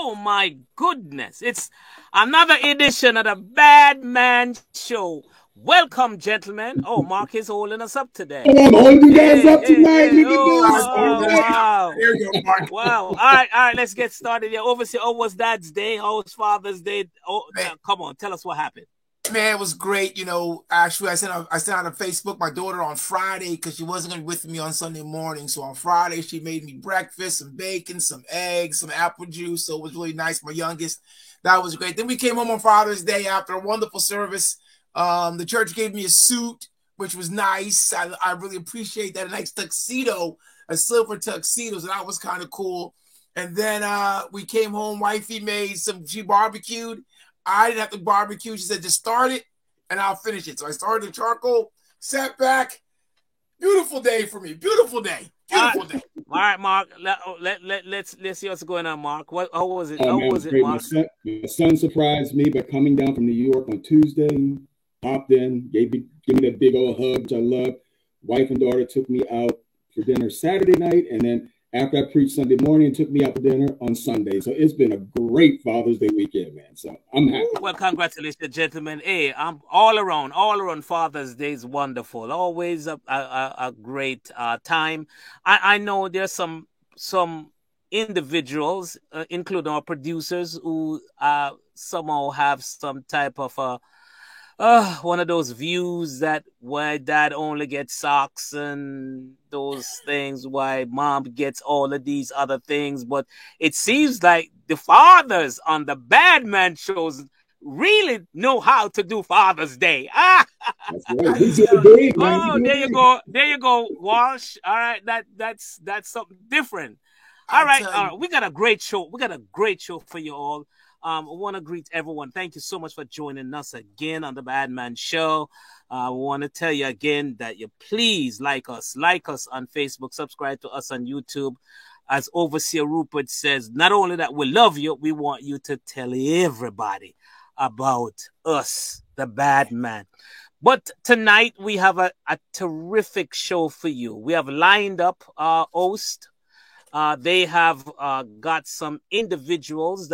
Oh my goodness. It's another edition of the Bad Man Show. Welcome, gentlemen. Oh, Mark is holding us up today. I'm holding you guys up tonight. Look Oh, at this. wow. There you go, Mark. Wow. All right, let's get started. Yeah, obviously, how was Dad's Day? How was Father's Day? Oh, come on, tell us what happened. Man, it was great. You know, actually, I sent out on Facebook my daughter on Friday because she wasn't going to be with me on Sunday morning. So on Friday, she made me breakfast, some bacon, some eggs, some apple juice. So it was really nice. My youngest, that was great. Then we came home on Father's Day after a wonderful service. The church gave me a suit, which was nice. I really appreciate that. A nice tuxedo, a silver tuxedo. So that was kind of cool. And then we came home. Wifey made she barbecued. I didn't have to barbecue. She said, just start it and I'll finish it. So I started the charcoal, sat back. Beautiful day for me. Beautiful day. Beautiful day. All right, Mark. Let's see what's going on, Mark. How was it? How was it, Mark? My son surprised me by coming down from New York on Tuesday. Popped in, gave me that big old hug, which I love. Wife and daughter took me out for dinner Saturday night, and then after I preached Sunday morning, took me out for dinner on Sunday. So it's been a great Father's Day weekend, man. So I'm happy. Well, congratulations, gentlemen. Hey, I'm all around Father's Day is wonderful. Always a great time. I know there's some individuals, including our producers, who somehow have some type of one of those views that why dad only gets socks and those things, why mom gets all of these other things. But it seems like the fathers on the Bad Man shows really know how to do Father's Day. Oh, there you go. There you go, Walsh. All right, that's something different. All right, we got a great show. We got a great show for you all. I want to greet everyone. Thank you so much for joining us again on the Bad Man Show. I want to tell you again that you please like us on Facebook, subscribe to us on YouTube. As Overseer Rupert says, not only that we love you, we want you to tell everybody about us, the Bad Man. But tonight we have a terrific show for you. We have lined up our host. They have got some individuals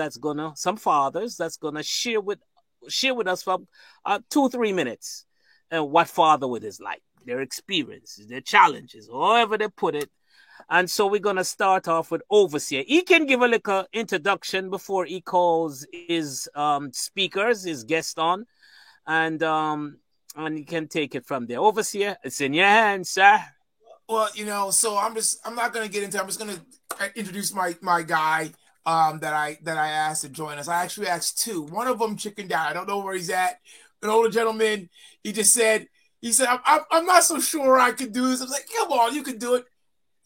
some fathers that's gonna share with us for 2-3 minutes and what fatherhood is like, their experiences, their challenges, however they put it. And so we're gonna start off with Overseer. He can give a little introduction before he calls his speakers, his guest on, and he can take it from there. Overseer, it's in your hands, sir. Well, you know, so I'm not going to get into it. I'm just going to introduce my guy that I asked to join us. I actually asked two. One of them chickened out. I don't know where he's at. An older gentleman, he said, I'm not so sure I could do this. I was like, come on, you can do it.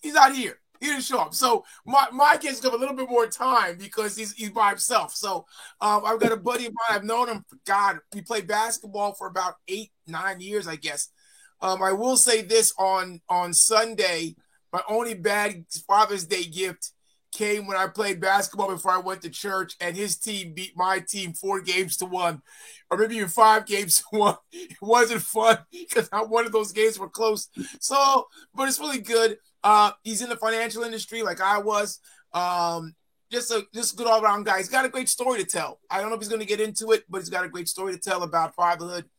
He's not here. He didn't show up. So my kid's got a little bit more time because he's by himself. So I've got a buddy of mine. I've known him, we played basketball for about 8-9 years, I guess. I will say this on Sunday, my only bad Father's Day gift came when I played basketball before I went to church, and his team beat my team 4-1, or maybe even 5-1. It wasn't fun because one of those games were close. So, but it's really good. He's in the financial industry like I was. Just a good all-around guy. He's got a great story to tell. I don't know if he's going to get into it, but he's got a great story to tell about fatherhood,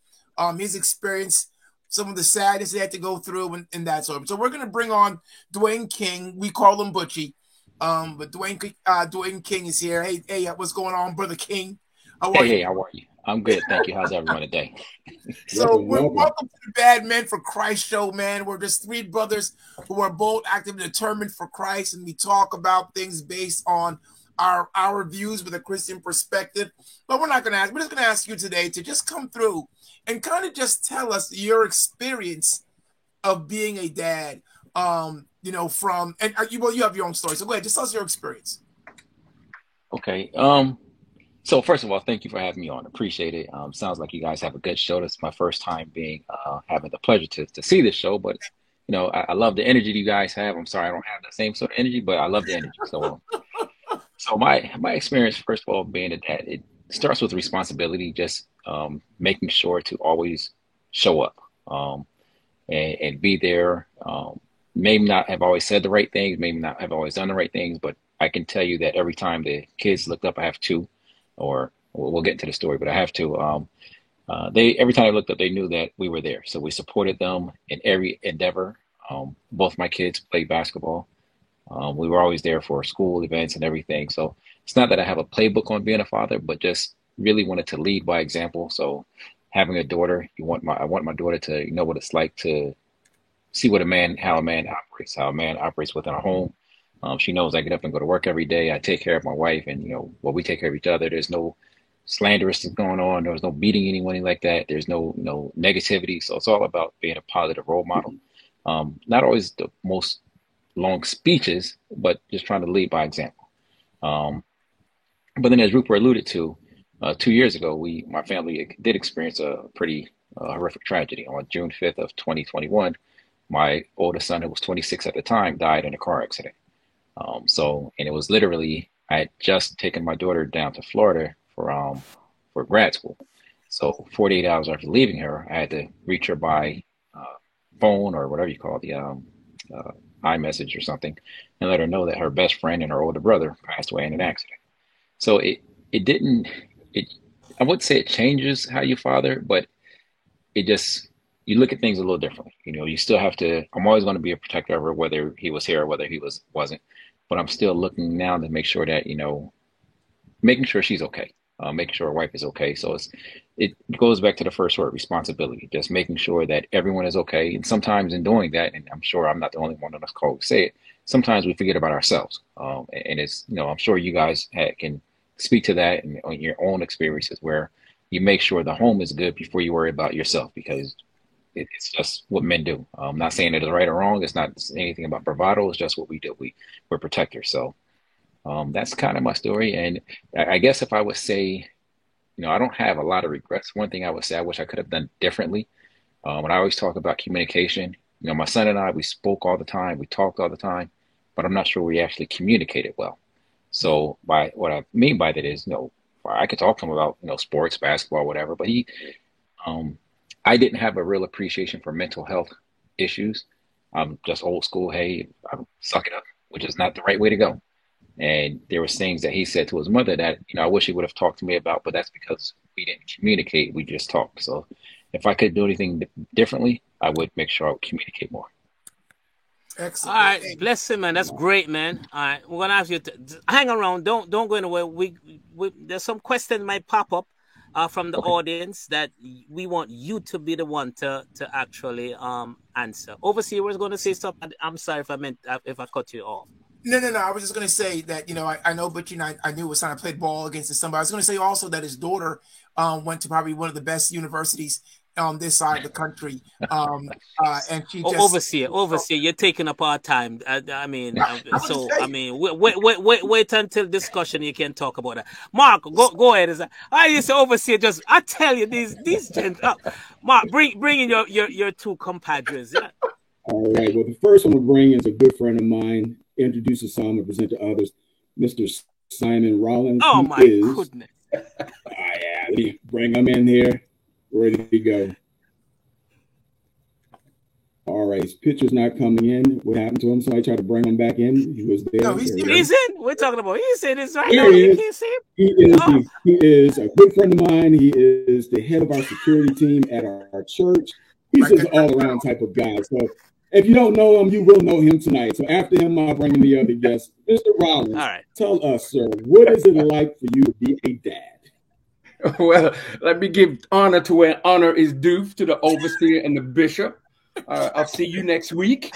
his experience, some of the sadness they had to go through and that sort of. So we're going to bring on Dwayne King. We call him Butchie. But Dwayne King is here. Hey, what's going on, Brother King? How are you? How are you? I'm good, thank you. How's everyone today? So welcome to the Bad Men for Christ show, man. We're just three brothers who are both active and determined for Christ, and we talk about things based on our views with a Christian perspective. But we're just going to ask you today to just come through and kind of just tell us your experience of being a dad. You have your own story. So go ahead, just tell us your experience. Okay. So first of all, thank you for having me on. Appreciate it. Sounds like you guys have a good show. This is my first time having the pleasure to see this show, but you know, I love the energy you guys have. I'm sorry I don't have the same sort of energy, but I love the energy. So my experience, first of all, being a dad, it starts with responsibility, just making sure to always show up and be there. Maybe not have always said the right things, maybe not have always done the right things, but I can tell you that every time the kids looked up, I have two, or we'll get into the story, but I have two. Every time they looked up, they knew that we were there. So we supported them in every endeavor. Both my kids played basketball. We were always there for school events and everything. So it's not that I have a playbook on being a father, but just really wanted to lead by example. So having a daughter, I want my daughter to know what it's like to see how a man operates within a home. She knows I get up and go to work every day. I take care of my wife, and we take care of each other. There's no slanderous going on. There's no beating anyone like that. There's no negativity. So it's all about being a positive role model. Not always the most long speeches, but just trying to lead by example. But then, as Rupert alluded to, 2 years ago, my family did experience a pretty horrific tragedy. On June 5th of 2021, my oldest son, who was 26 at the time, died in a car accident. And it was literally, I had just taken my daughter down to Florida for grad school. So 48 hours after leaving her, I had to reach her by phone, or whatever you call it, the iMessage or something, and let her know that her best friend and her older brother passed away in an accident. So I wouldn't say it changes how you father, but you look at things a little differently. You still have to, I'm always going to be a protector of her, whether he was here or whether he wasn't, but I'm still looking now to make sure that, making sure she's okay, making sure her wife is okay. So it goes back to the first word, responsibility, just making sure that everyone is okay. And sometimes in doing that, and I'm sure I'm not the only one on this call who say it, sometimes we forget about ourselves. And it's, I'm sure you guys can speak to that and on your own experiences, where you make sure the home is good before you worry about yourself, because it's just what men do. I'm not saying it is right or wrong. It's not anything about bravado. It's just what we do. We're protectors. So that's kind of my story. And I guess if I would say, I don't have a lot of regrets. One thing I would say I wish I could have done differently. When I always talk about communication, my son and I, we spoke all the time. We talked all the time, but I'm not sure we actually communicated well. So what I mean by that is, I could talk to him about, sports, basketball, whatever, but I didn't have a real appreciation for mental health issues. I'm just old school. Hey, suck it up, which is not the right way to go. And there was things that he said to his mother that, I wish he would have talked to me about, but that's because we didn't communicate. We just talked. So if I could do anything differently, I would make sure I would communicate more. Excellent. All right, bless him, man. That's great, man. All right, we're gonna ask you to hang around. Don't go anywhere. We there's some questions might pop up from the audience that we want you to be the one to actually answer. Overseer was going to say something. I'm sorry if I cut you off. No. I was just going to say that, I know, but I knew it was time to play ball against somebody. I was going to say also that his daughter went to probably one of the best universities on this side of the country. And she just overseer, you're taking up our time. Wait until discussion. You can talk about that. Mark, go ahead. I used to overseer. I tell you, these gents. Mark, bring in your two compadres. Yeah. All right. Well, the first one we'll bring is a good friend of mine. Introduces some and present to others, Mr. Simon Rollins. Oh my goodness! Yeah, let me bring him in here. Ready to go. All right, his picture's not coming in. What happened to him? Somebody tried to bring him back in. He was there. No, he's in. We're talking about. He's in this right now. You can't see him. He is a good friend of mine. He is the head of our security team at our church. He's just an all-around type of guy. So if you don't know him, you will know him tonight. So after him, I'll bring in the other guest. Mr. Rollins, all right. Tell us, sir, what is it like for you to be a dad? Well, let me give honor to where honor is due, to the overseer and the bishop. I'll see you next week,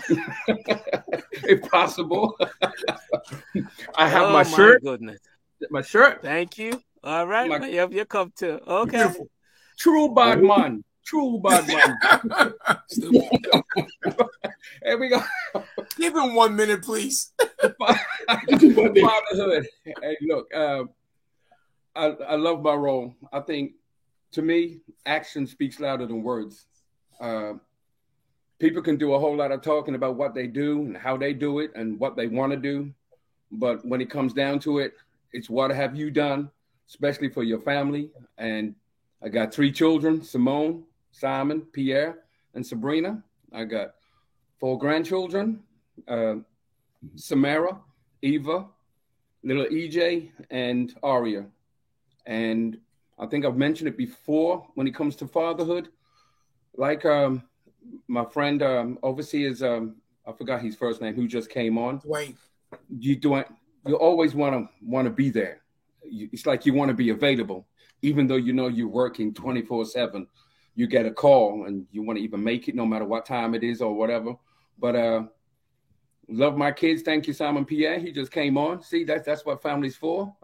if possible. I have my shirt. Goodness. My shirt. Thank you. All right. You have your cup too. Okay. Beautiful. True bad man. Here we go. Give him 1 minute, please. Fatherhood. Hey, look, I love my role. I think, to me, action speaks louder than words. People can do a whole lot of talking about what they do and how they do it and what they want to do. But when it comes down to it, it's what have you done, especially for your family. And I got 3 children, Simone, Simon, Pierre, and Sabrina. I got 4 grandchildren, Samara, Eva, little EJ and Aria. And I think I've mentioned it before when it comes to fatherhood. Like my friend overseers, I forgot his first name, who just came on. Dwayne. You always want to be there. It's like you want to be available, even though you know you're working 24/7. You get a call and you want to even make it, no matter what time it is or whatever. But love my kids. Thank you, Simon Pierre. He just came on. See, that's what family's for.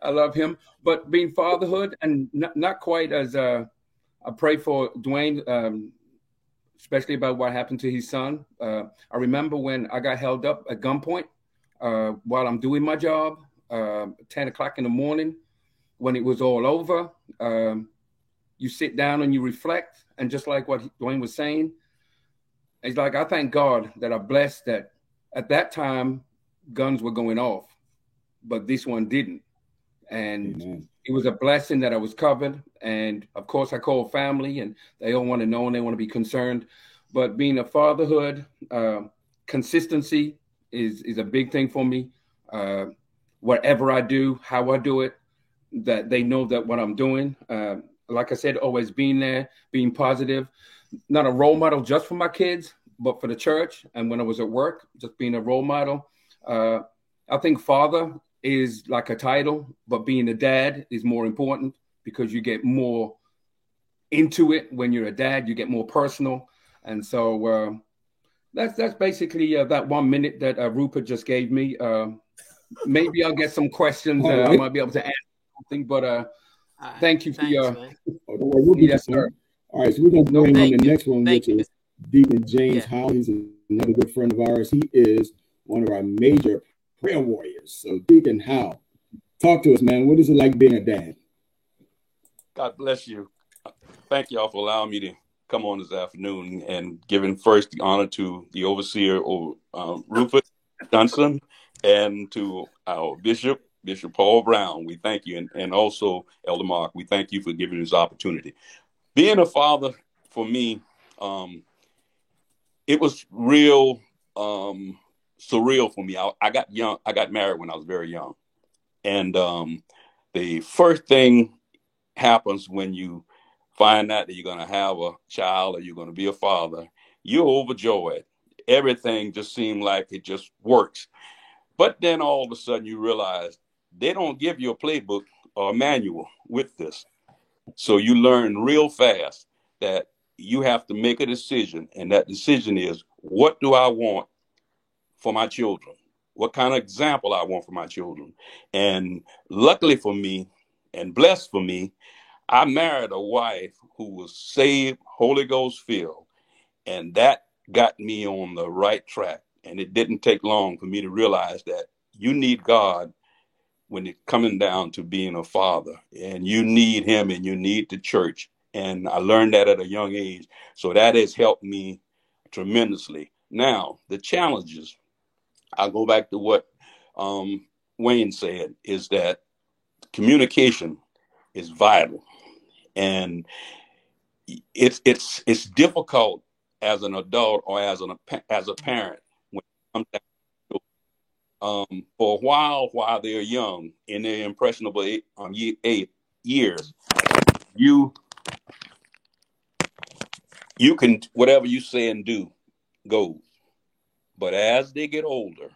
I love him. But being fatherhood, and not quite as I pray for Dwayne, especially about what happened to his son. I remember when I got held up at gunpoint while I'm doing my job, 10 o'clock in the morning, when it was all over. You sit down and you reflect. And just like what Dwayne was saying, it's like, I thank God that I'm blessed that at that time guns were going off, but this one didn't. And Amen. It was a blessing that I was covered. And of course I call family and they all want to know and they want to be concerned. But being a fatherhood, consistency is a big thing for me. Whatever I do, how I do it, that they know that what I'm doing. Like I said, always being there, being positive, not a role model just for my kids, but for the church. And when I was at work, just being a role model. I think father is like a title, but being a dad is more important because you get more into it when you're a dad. You get more personal. And so that's basically that 1 minute that Rupert just gave me. Maybe I'll get some questions. I might be able to answer something, but thank you for your... Yes, sir. All right, so we're going to bring on the next one, which is Deacon James Howell. He's another good friend of ours. He is one of our major prayer warriors. So Deacon Howell, talk to us, man. What is it like being a dad? God bless you. Thank y'all for allowing me to come on this afternoon and giving first the honor to the overseer, Rupert Johnson, and to our Bishop Paul Brown. We thank you. And also Elder Mark, we thank you for giving this opportunity. Being a father for me, it was real surreal for me. I got young. I got married when I was very young. And the first thing happens when you find out that you're going to have a child or you're going to be a father, you're overjoyed. Everything just seemed like it just works. But then all of a sudden you realize they don't give you a playbook or a manual with this. So you learn real fast that you have to make a decision. And that decision is, what do I want for my children? What kind of example I want for my children? And luckily for me and blessed for me, I married a wife who was saved, Holy Ghost filled. And that got me on the right track. And it didn't take long for me to realize that you need God when it's coming down to being a father, and you need him and you need the church. And I learned that at a young age. So that has helped me tremendously. Now, the challenges, I'll go back to what Wayne said, is that communication is vital. And it's difficult as an adult or as a parent when it comes down to, for a while they're young, in their impressionable 8 years, you can, whatever you say and do goes. But as they get older,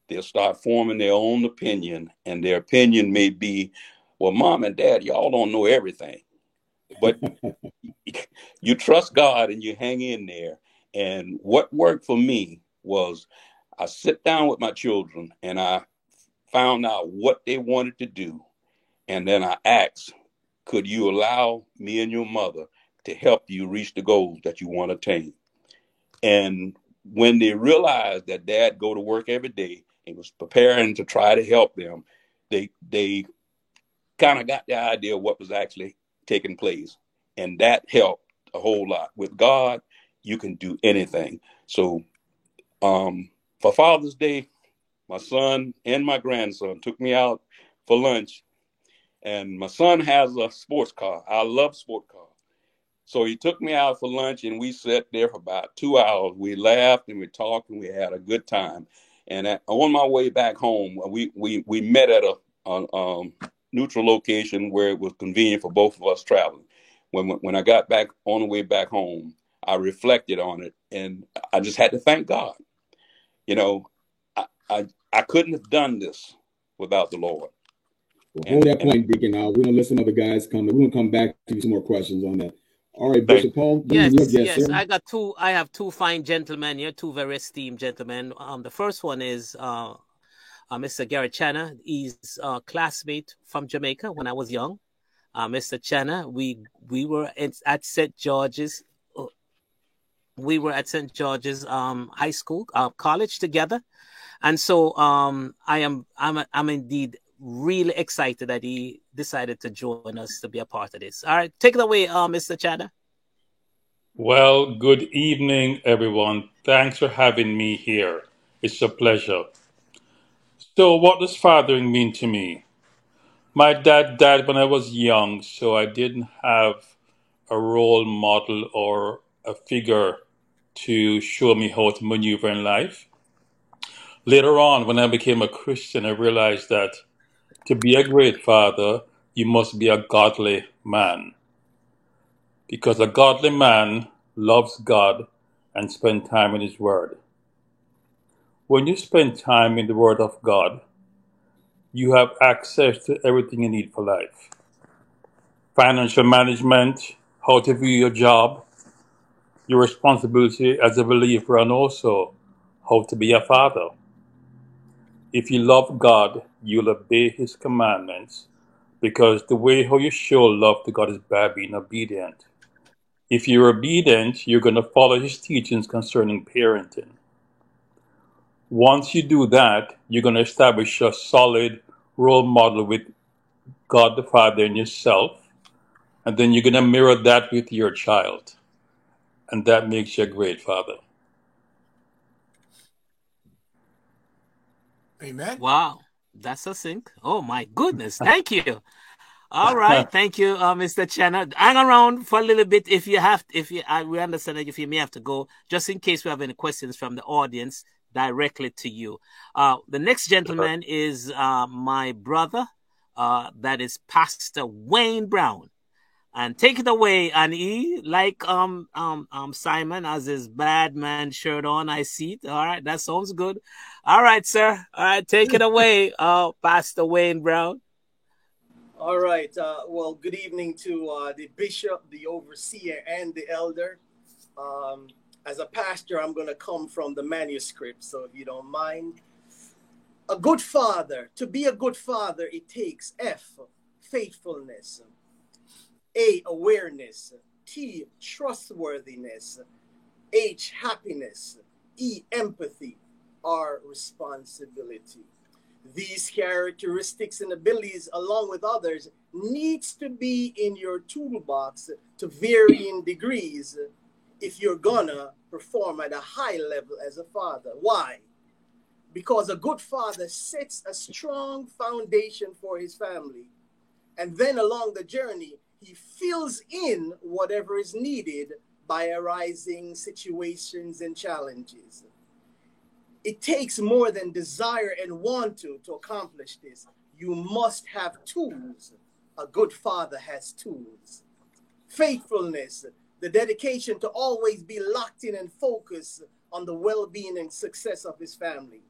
they'll start forming their own opinion, and their opinion may be, well, Mom and Dad, y'all don't know everything. But you trust God and you hang in there. And what worked for me was I sit down with my children and I found out what they wanted to do. And then I asked, could you allow me and your mother to help you reach the goals that you want to attain? And when they realized that Dad go to work every day and was preparing to try to help them, they kind of got the idea of what was actually taking place. And that helped a whole lot. With God, you can do anything. So for Father's Day, my son and my grandson took me out for lunch. And my son has a sports car. I love sports cars. So he took me out for lunch and we sat there for about 2 hours. We laughed and we talked and we had a good time. And on my way back home, we met at a neutral location where it was convenient for both of us traveling. When I got back on the way back home, I reflected on it, and I just had to thank God. You know, I couldn't have done this without the Lord. Well, hold that point, Deacon. We're going to listen to other guys come. We're going to come back to you some more questions on that. All right, Bishop Paul. Yes. I have two fine gentlemen here, two very esteemed gentlemen. The first one is Mr. Gary Chana. He's a classmate from Jamaica when I was young. Mr. Chana, we were at St. George's. We were at St. George's High School, college together, and so I'm indeed really excited that he decided to join us to be a part of this. All right, take it away, Mr. Chana. Well, good evening, everyone. Thanks for having me here. It's a pleasure. So, what does fathering mean to me? My dad died when I was young, so I didn't have a role model or a figure to show me how to maneuver in life. Later on, when I became a Christian, I realized that to be a great father, you must be a godly man. Because a godly man loves God and spends time in His Word. When you spend time in the Word of God, you have access to everything you need for life. Financial management, how to view your job, your responsibility as a believer, and also how to be a father. If you love God, you'll obey His commandments, because the way how you show love to God is by being obedient. If you're obedient, you're going to follow His teachings concerning parenting. Once you do that, you're going to establish a solid role model with God the Father and yourself, and then you're going to mirror that with your child, and that makes you a great father. Amen. Wow, that's succinct. Oh my goodness, thank you. All right, thank you, Mr. Chana. Hang around for a little bit if you have. We understand that if you may have to go, just in case we have any questions from the audience directly to you. The next gentleman is my brother, that is Pastor Wayne Brown. And take it away, and he, like Simon, has his bad man shirt on. I see it. All right, that sounds good. All right, sir. All right, take it away, Pastor Wayne Brown. All right. Well, good evening to the bishop, the overseer, and the elder. As a pastor, I'm going to come from the manuscript, so if you don't mind. A good father. To be a good father, it takes F, faithfulness. A, awareness. T, trustworthiness. H, happiness. E, empathy. R, responsibility. These characteristics and abilities, along with others, needs to be in your toolbox to varying degrees if you're gonna perform at a high level as a father. Why? Because a good father sets a strong foundation for his family. And then along the journey, he fills in whatever is needed by arising situations and challenges. It takes more than desire and want to accomplish this. You must have tools. A good father has tools. Faithfulness, the dedication to always be locked in and focused on the well-being and success of his family.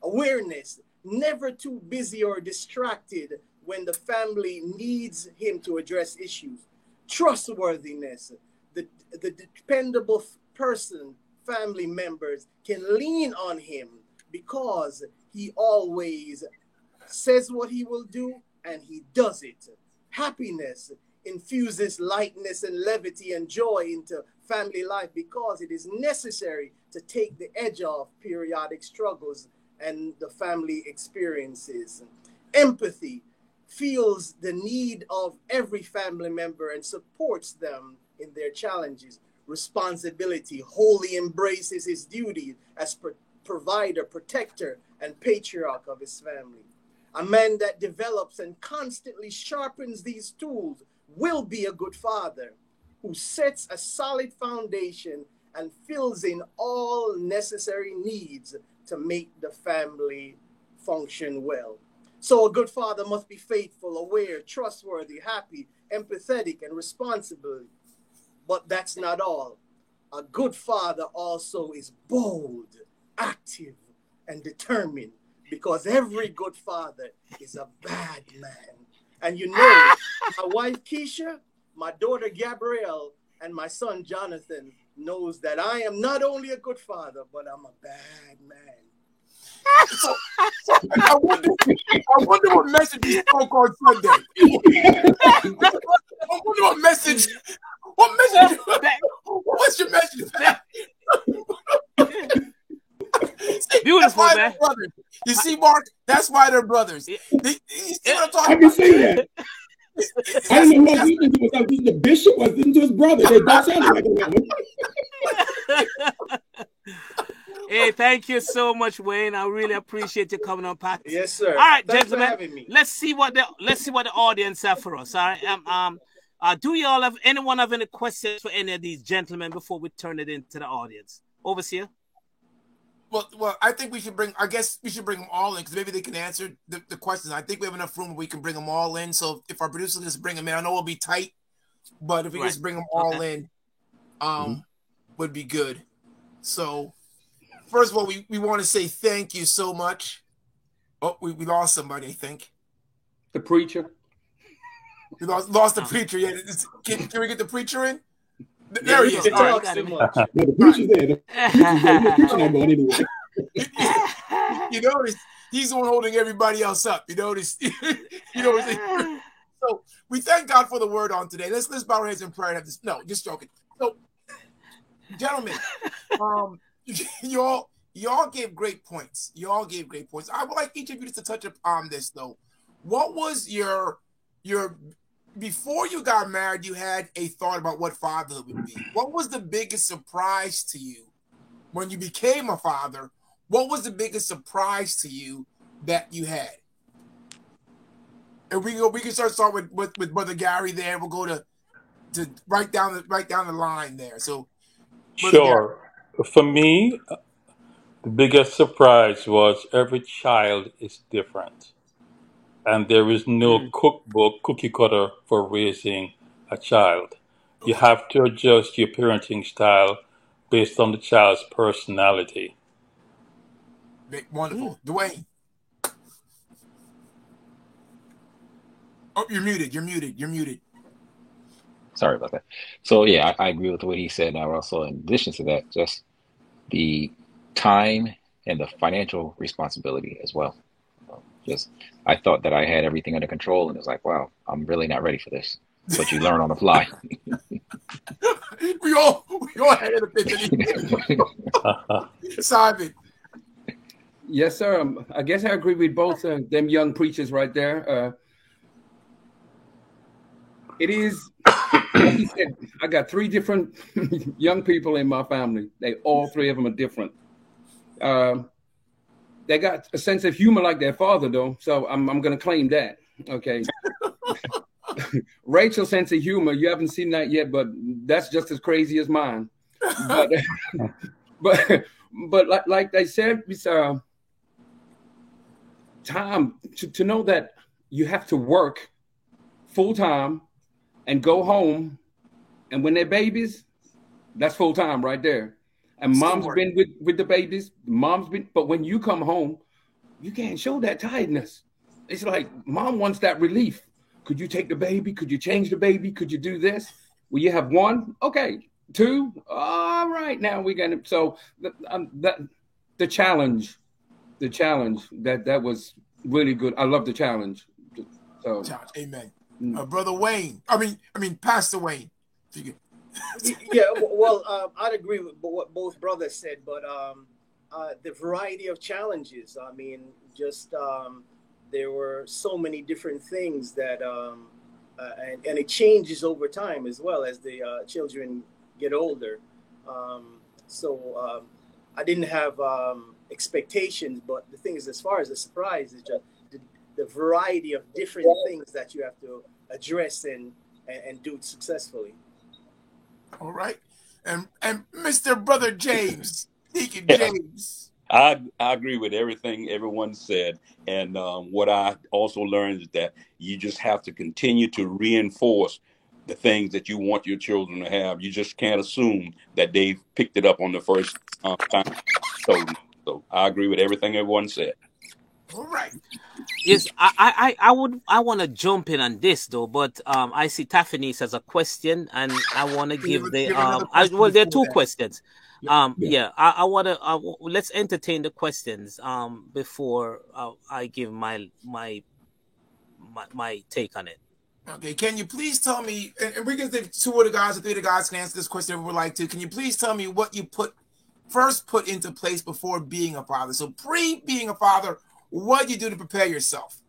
Awareness, never too busy or distracted when the family needs him to address issues. Trustworthiness, the dependable person, family members can lean on him because he always says what he will do and he does it. Happiness infuses lightness and levity and joy into family life because it is necessary to take the edge off periodic struggles and the family experiences. Empathy feels the need of every family member and supports them in their challenges. Responsibility wholly embraces his duty as provider, protector, and patriarch of his family. A man that develops and constantly sharpens these tools will be a good father who sets a solid foundation and fills in all necessary needs to make the family function well. So a good father must be faithful, aware, trustworthy, happy, empathetic, and responsible. But that's not all. A good father also is bold, active, and determined, because every good father is a bad man. And you know, my wife Keisha, my daughter Gabrielle, and my son Jonathan knows that I am not only a good father, but I'm a bad man. So I wonder what message you spoke on Sunday. I wonder what message. What message? What's your message? Beautiful, man. You see, Mark, that's why they're brothers. You see what I'm talking I can see that. I didn't know what listening to was the bishop was listening to his brother. They both sounded like a woman. Hey, thank you so much, Wayne. I really appreciate you coming on, Pat. Yes, sir. All right, Thanks gentlemen. Let's see what the audience have for us. All right. Do you all have anyone have any questions for any of these gentlemen before we turn it into the audience? Overseer? Well, I think we should bring them all in, because maybe they can answer the questions. I think we have enough room where we can bring them all in. So if our producer can just bring them in, I know we'll be tight, but if we just bring them all in, would be good. So first of all, we want to say thank you so much. Oh, we lost somebody, I think. The preacher. We lost the preacher. Yeah, can we get the preacher in? There he is. No, the preacher's there. The preacher not going anywhere. You notice he's the one holding everybody else up. You notice. So we thank God for the word on today. Let's bow our heads in prayer and have this. No, just joking. So, gentlemen, you all gave great points. You all gave great points. I would like each of you just to touch upon this though. What was your before you got married, you had a thought about what fatherhood would be. What was the biggest surprise to you when you became a father? What was the biggest surprise to you that you had? And we can start with Brother Gary there. We'll go to right down the line there. So sure. Gary. For me, the biggest surprise was every child is different. And there is no cookbook, cookie cutter for raising a child. You have to adjust your parenting style based on the child's personality. Wonderful. Dwayne. Oh, you're muted. Sorry about that. So yeah, I agree with what he said. Now also, in addition to that, just the time and the financial responsibility as well. I thought that I had everything under control, and it's like, wow, I'm really not ready for this. But you learn on the fly. we all had an opinion. Simon. Yes, sir. I guess I agree with both them young preachers right there. It is, like he said, I got 3 different young people in my family. All 3 of them are different. They got a sense of humor like their father, though. So I'm going to claim that. Okay. Rachel's sense of humor, you haven't seen that yet, but that's just as crazy as mine. But like they said, it's time to know that you have to work full time and go home. And when they're babies, that's full time right there. And mom's been with the babies. But when you come home, you can't show that tiredness. It's like mom wants that relief. Could you take the baby? Could you change the baby? Could you do this? Well, you have 1, okay, 2, all right. Now we're gonna. So the challenge that was really good. I love the challenge. So amen, Brother Wayne. I mean, Pastor Wayne. Yeah, well, I'd agree with what both brothers said, but the variety of challenges. I mean, just there were so many different things that, and it changes over time as well as the children get older. So I didn't have expectations, but the thing is, as far as the surprise, is just the variety of different things that you have to address and do it successfully. All right. And Mr. Brother James, Deacon James. I agree with everything everyone said. And what I also learned is that you just have to continue to reinforce the things that you want your children to have. You just can't assume that they've picked it up on the first time you told them. So I agree with everything everyone said. All right. Yes, I want to jump in on this though, but I see Taffany has a question, and I want to give the well, there are two questions. Yeah, I want to let's entertain the questions before I give my take on it. Okay, can you please tell me, and we can think two of the guys or three of the guys can answer this question if we would like to. Can you please tell me what you first put into place before being a father? So pre being a father, what you do to prepare yourself?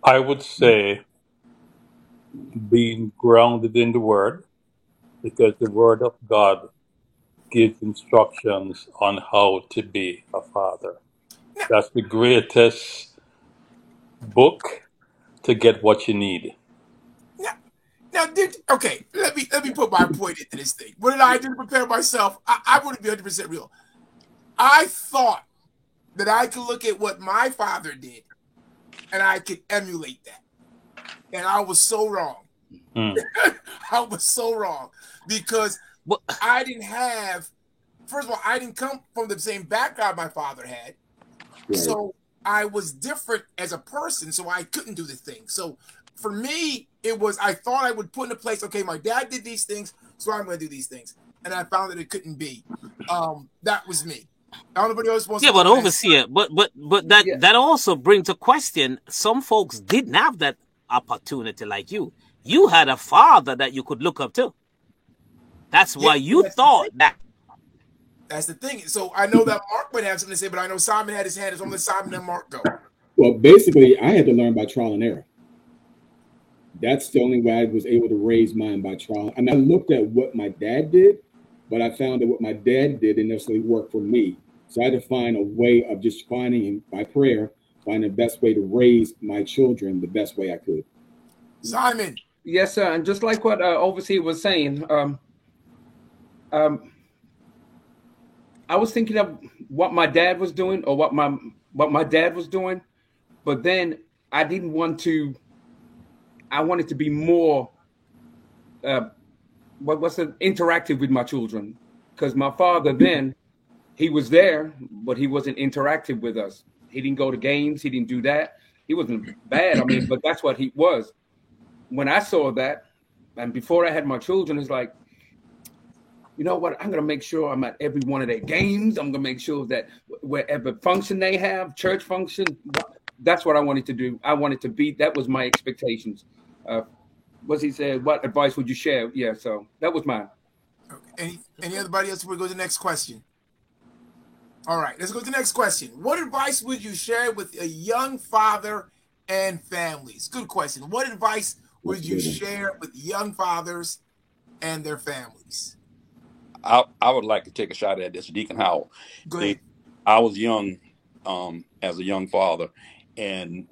I would say being grounded in the Word, because the Word of God gives instructions on how to be a father. That's the greatest book to get what you need. Now, okay, let me put my point into this thing. What did I do to prepare myself? I wouldn't be 100% real. I thought that I could look at what my father did and I could emulate that. And I was so wrong. I was so wrong because I didn't have, first of all, I didn't come from the same background my father had. Right. So I was different as a person, so I couldn't do the thing. So for me, it was, I thought I would put into place, okay, my dad did these things, so I'm going to do these things. And I found that it couldn't be. That was me. Nobody else wants but overseer, but that also brings a question. Some folks didn't have that opportunity like you. You had a father that you could look up to. That's why you thought that. That's the thing. So I know that Mark would have something to say, but I know Simon had his hand. So I'm going to let Simon and Mark go. Well, basically, I had to learn by trial and error. That's the only way I was able to raise mine, by trial. I mean, I looked at what my dad did, but I found that what my dad did didn't necessarily work for me. So I had to find a way of just finding, by prayer, find the best way to raise my children the best way I could. Simon. Yes, sir. And just like what Overseer was saying, I was thinking of what my dad was doing or what my dad was doing, but then I didn't want to. I wanted to be more, interactive with my children, because my father then, he was there, but he wasn't interactive with us. He didn't go to games. He didn't do that. He wasn't bad. I mean, but that's what he was. When I saw that, and before I had my children, it's like, you know what? I'm going to make sure I'm at every one of their games. I'm going to make sure that wherever function they have, church function, that's what I wanted to do. I wanted to be, that was my expectations. What he said, what advice would you share? Yeah, so that was mine. Okay. Any other else before we go to the next question? All right, let's go to the next question. What advice would you share with a young father and families? Good question. What advice would you share with young fathers and their families? I would like to take a shot at this, Deacon Howell. Go ahead. I was young as a young father, and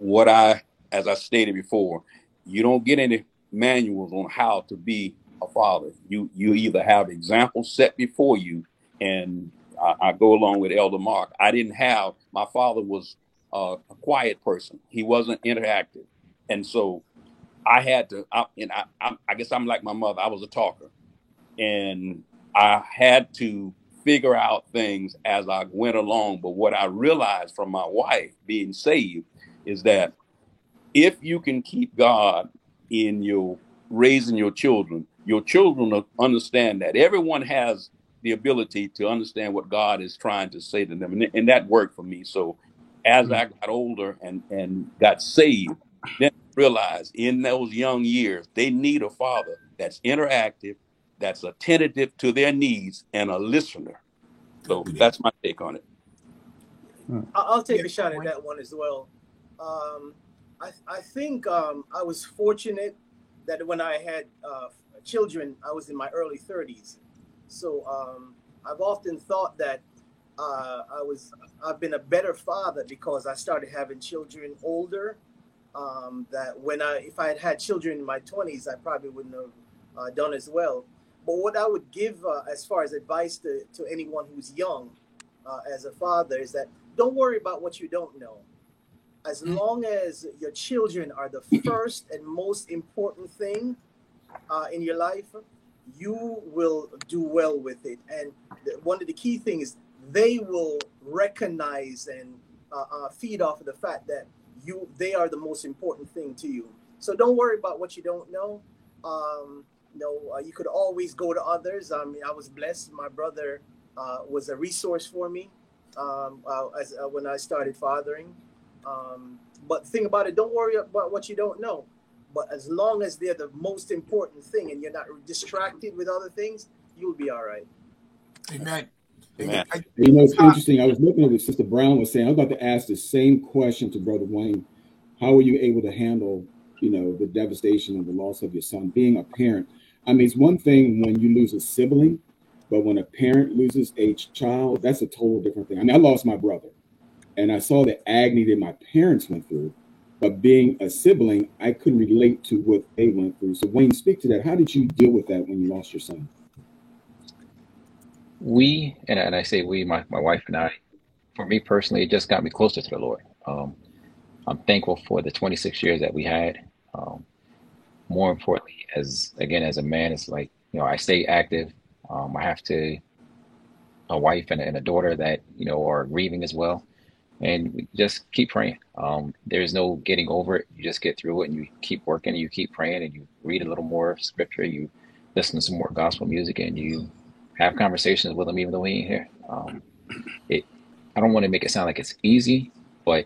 as I stated before, you don't get any manuals on how to be a father. You either have examples set before you, and I go along with Elder Mark. My father was a quiet person. He wasn't interactive. And so I had to, I guess I'm like my mother. I was a talker. And I had to figure out things as I went along. But what I realized from my wife being saved is that if you can keep God in your raising your children will understand that. Everyone has the ability to understand what God is trying to say to them. And that worked for me. So as I got older and got saved, then I realized in those young years, they need a father that's interactive, that's attentive to their needs, and a listener. So that's my take on it. I'll take a shot at that one as well. I think I was fortunate that when I had children, I was in my early 30s. So I've often thought that I've been a better father because I started having children older. That if I had children in my 20s, I probably wouldn't have done as well. But what I would give as far as advice to anyone who's young as a father is that don't worry about what you don't know. As long as your children are the first and most important thing in your life, you will do well with it. And one of the key things is they will recognize and feed off of the fact that they are the most important thing to you. So don't worry about what you don't know. You could always go to others. I mean, I was blessed. My brother was a resource for me when I started fathering. But the thing about it, don't worry about what you don't know. But as long as they're the most important thing and you're not distracted with other things, you'll be all right. Amen. Amen. You know, it's interesting. I was looking at what Sister Brown was saying. I was about to ask the same question to Brother Wayne. How were you able to handle, the devastation of the loss of your son, being a parent? I mean, it's one thing when you lose a sibling, but when a parent loses a child, that's a total different thing. I mean, I lost my brother, and I saw the agony that my parents went through. But being a sibling, I couldn't relate to what they went through. So, Wayne, speak to that. How did you deal with that when you lost your son? And I say we, my wife and I, for me personally, it just got me closer to the Lord. I'm thankful for the 26 years that we had. More importantly, as a man, it's like, I stay active. I have a wife and a daughter that, are grieving as well. And we just keep praying. There's no getting over it. You just get through it and you keep working and you keep praying and you read a little more scripture. You listen to some more gospel music and you have conversations with them even though we ain't here. I don't want to make it sound like it's easy, but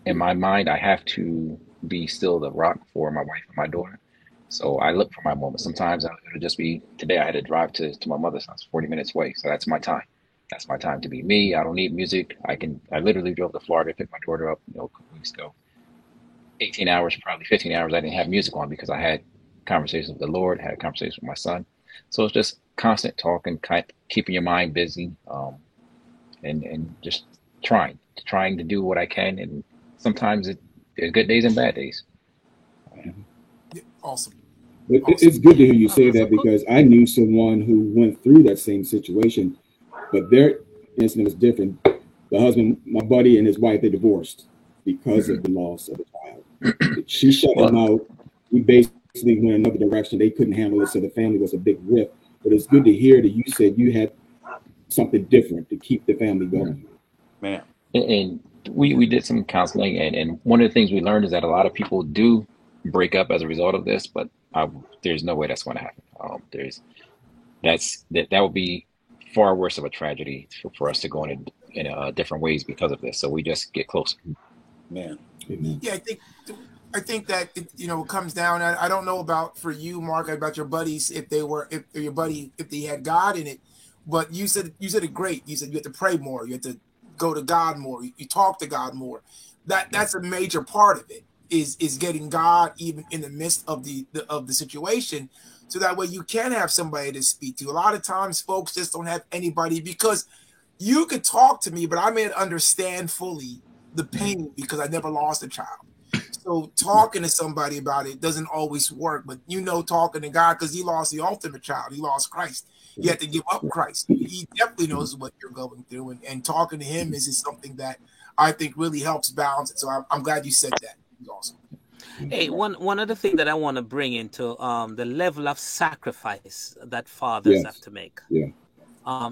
in my mind, I have to be still the rock for my wife and my daughter. So I look for my moments. Sometimes it'll just be, today I had to drive to my mother's house, 40 minutes away. So that's my time. That's my time to be me. I don't need music. I literally drove to Florida to pick my daughter up, a couple weeks ago. 18 hours, probably 15 hours, I didn't have music on because I had conversations with the Lord, had conversations with my son. So it's just constant talking, keeping your mind busy, and just trying to do what I can. And sometimes there's good days and bad days. Awesome. It's good to hear you say that because I knew someone who went through that same situation, but their incident was different. The husband, my buddy, and his wife, they divorced because of the loss of a child. She shut him out. He basically went another direction. They couldn't handle it, so the family was a big rift. But it's good to hear that you said you had something different to keep the family going. Man. And we did some counseling, and one of the things we learned is that a lot of people do break up as a result of this, but there's no way that's going to happen. That would be far worse of a tragedy for us to go in different ways because of this. So we just get closer. Man. Amen. Yeah, I think that it comes down. I don't know about for you, Mark, about your buddies if they had God in it, but you said it great. You said you have to pray more. You have to go to God more. You talk to God more. That's a major part of it. Is getting God even in the midst of the situation, so that way you can have somebody to speak to. A lot of times, folks just don't have anybody because you could talk to me, but I may not understand fully the pain because I never lost a child. So talking to somebody about it doesn't always work, but talking to God because He lost the ultimate child. He lost Christ. He had to give up Christ. He definitely knows what you're going through, and talking to Him is something that I think really helps balance it. So I'm glad you said that. Awesome. Hey, one other thing that I want to bring into the level of sacrifice that fathers have to make. Yeah.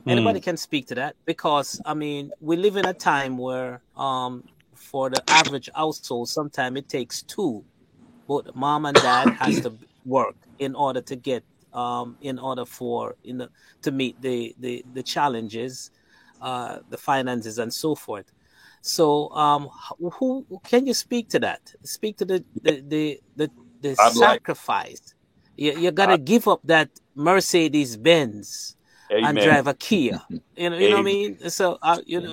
Anybody can speak to that because we live in a time where for the average household, sometimes it takes two. Both mom and dad has to work in order to get to meet the challenges, the finances and so forth. So, who can you speak to that? Speak to the sacrifice. You gotta give up that Mercedes Benz and drive a Kia. You know what I mean? So,